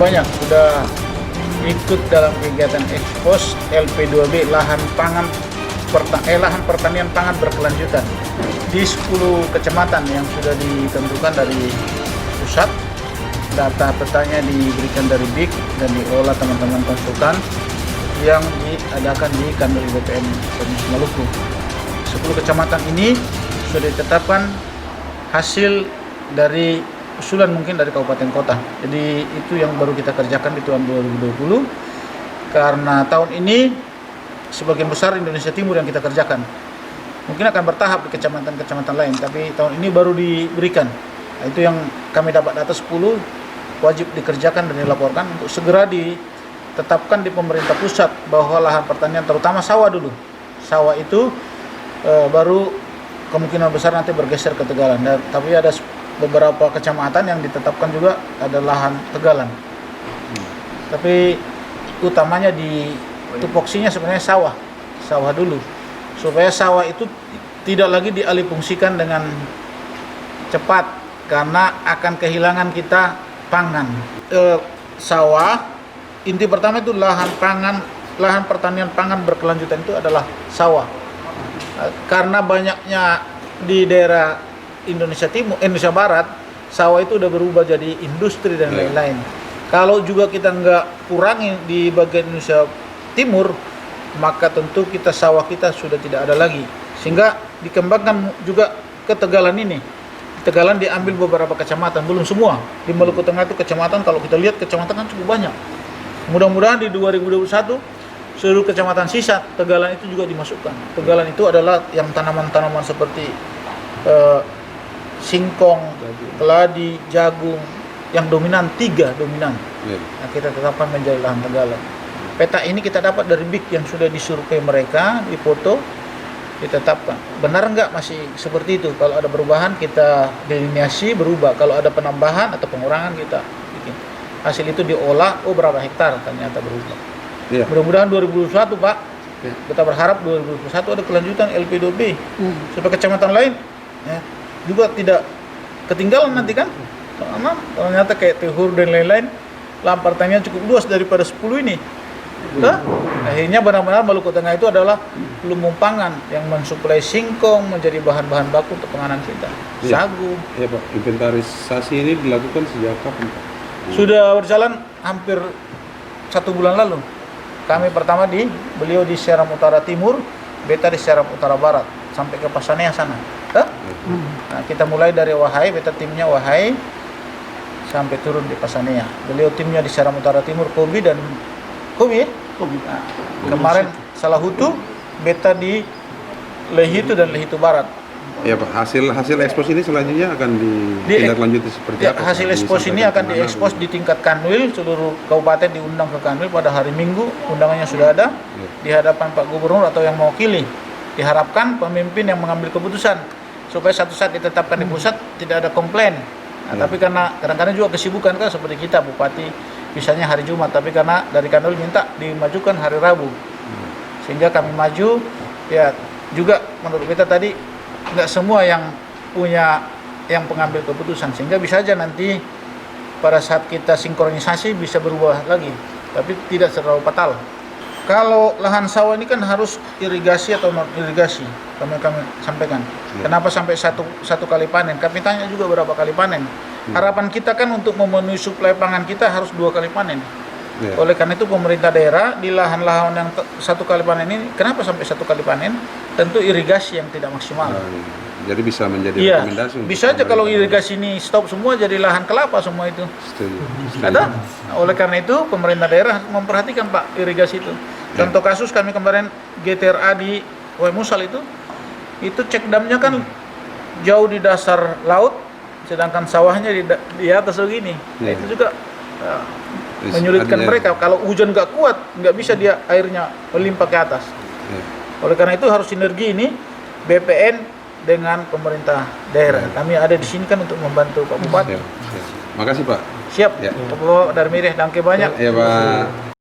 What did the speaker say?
banyak sudah ikut dalam kegiatan ekspos LP2B lahan pertanian pangan berkelanjutan di 10 kecamatan yang sudah ditentukan dari pusat. Data petanya diberikan dari BIK dan diolah teman-teman konsultan yang diadakan di kantor BPN Provinsi Maluku. 10 kecamatan ini sudah ditetapkan hasil dari usulan mungkin dari kabupaten kota. Jadi itu yang baru kita kerjakan di tahun 2020. Karena tahun ini sebagian besar Indonesia Timur yang kita kerjakan. Mungkin akan bertahap di kecamatan-kecamatan lain, tapi tahun ini baru diberikan. Nah, itu yang kami dapat data 10 wajib dikerjakan dan dilaporkan untuk segera ditetapkan di pemerintah pusat bahwa lahan pertanian terutama sawah dulu. Sawah itu baru kemungkinan besar nanti bergeser ke Tegalan. Tapi ada beberapa kecamatan yang ditetapkan juga ada lahan Tegalan. Tapi utamanya di tupoksinya sebenarnya sawah dulu. Supaya sawah itu tidak lagi dialihfungsikan dengan cepat karena akan kehilangan kita pangan. Sawah inti pertama itu lahan pertanian pangan berkelanjutan itu adalah sawah. Karena banyaknya di daerah Indonesia Barat, sawah itu udah berubah jadi industri dan lain-lain. Kalau juga kita nggak kurangi di bagian Indonesia Timur, maka tentu sawah kita sudah tidak ada lagi. Sehingga dikembangkan juga ke Tegalan ini. Tegalan diambil beberapa kecamatan, belum semua. Di Maluku Tengah itu kecamatan, kalau kita lihat kecamatan kan cukup banyak. Mudah-mudahan di 2021 seluruh kecamatan sisa Tegalan itu juga dimasukkan. Tegalan itu adalah yang tanaman-tanaman seperti singkong, keladi, jagung, yang dominan 3 dominan. Nah, kita tetapkan menjadi lahan Tegalan. Peta ini kita dapat dari BIK yang sudah disurvei mereka, difoto, ditetapkan. Benar nggak masih seperti itu? Kalau ada perubahan kita delineasi berubah. Kalau ada penambahan atau pengurangan kita bikin. Hasil itu diolah, berapa hektar ternyata berubah. Mudah-mudahan 2021 Pak, kita berharap 2021 ada kelanjutan LP2B supaya kecamatan lain juga tidak ketinggalan nanti kan. Karena ternyata kayak Tehur dan lain-lain lahan pertanian cukup luas daripada 10 ini. Akhirnya benar-benar Maluku Tengah itu adalah lumbung pangan yang mensuplai singkong menjadi bahan-bahan baku untuk panganan kita. Sagu. Ya Pak, inventarisasi ini dilakukan sejak kapan Pak? Sudah berjalan hampir 1 bulan lalu. Kami pertama beliau di Seram Utara Timur, beta di Seram Utara Barat, sampai ke Pasanea sana. Nah, kita mulai dari Wahai, beta timnya Wahai, sampai turun di Pasanea. Beliau timnya di Seram Utara Timur, Kobi. Nah, kemarin Salahutu, beta di Lehitu dan Lehitu Barat. Ya Pak, hasil ekspos ini selanjutnya akan ditindaklanjuti seperti apa? Hasil ekspos ini akan diekspos di tingkat Kanwil, seluruh kabupaten diundang ke Kanwil pada hari Minggu, undangannya sudah ada, di hadapan Pak Gubernur atau yang mewakili. Diharapkan pemimpin yang mengambil keputusan, supaya satu saat ditetapkan di pusat tidak ada komplain. Nah, tapi karena kadang-kadang juga kesibukan kan seperti kita, Bupati misalnya hari Jumat, tapi karena dari Kanwil minta dimajukan hari Rabu, sehingga kami maju. Ya juga menurut kita tadi nggak semua yang punya yang pengambil keputusan, sehingga bisa aja nanti pada saat kita sinkronisasi bisa berubah lagi, tapi tidak terlalu fatal. Kalau lahan sawah ini kan harus irigasi atau non irigasi, kami sampaikan. Kenapa sampai satu kali panen? Kami tanya juga berapa kali panen. Harapan kita kan untuk memenuhi suplai pangan kita harus 2 kali panen. Oleh karena itu pemerintah daerah di lahan-lahan yang 1 kali panen ini, kenapa sampai 1 kali panen? Tentu irigasi yang tidak maksimal. Jadi bisa menjadi rekomendasi. Bisa aja kalau irigasi ini stop semua jadi lahan kelapa semua itu. Setuju. Ada. Oleh karena itu pemerintah daerah memperhatikan Pak irigasi itu. Contoh kasus kami kemarin GTRA di Musal itu cek damnya kan jauh di dasar laut, sedangkan sawahnya di atas begini. Nah, itu juga menyulitkan mereka. Kalau hujan nggak kuat, nggak bisa dia airnya melimpah ke atas. Oleh karena itu harus sinergi ini BPN dengan pemerintah daerah. Kami ada di sini kan untuk membantu Pak Bupati. Makasih Pak. Siap. Pak Darmireh, danke banyak. Ya Pak.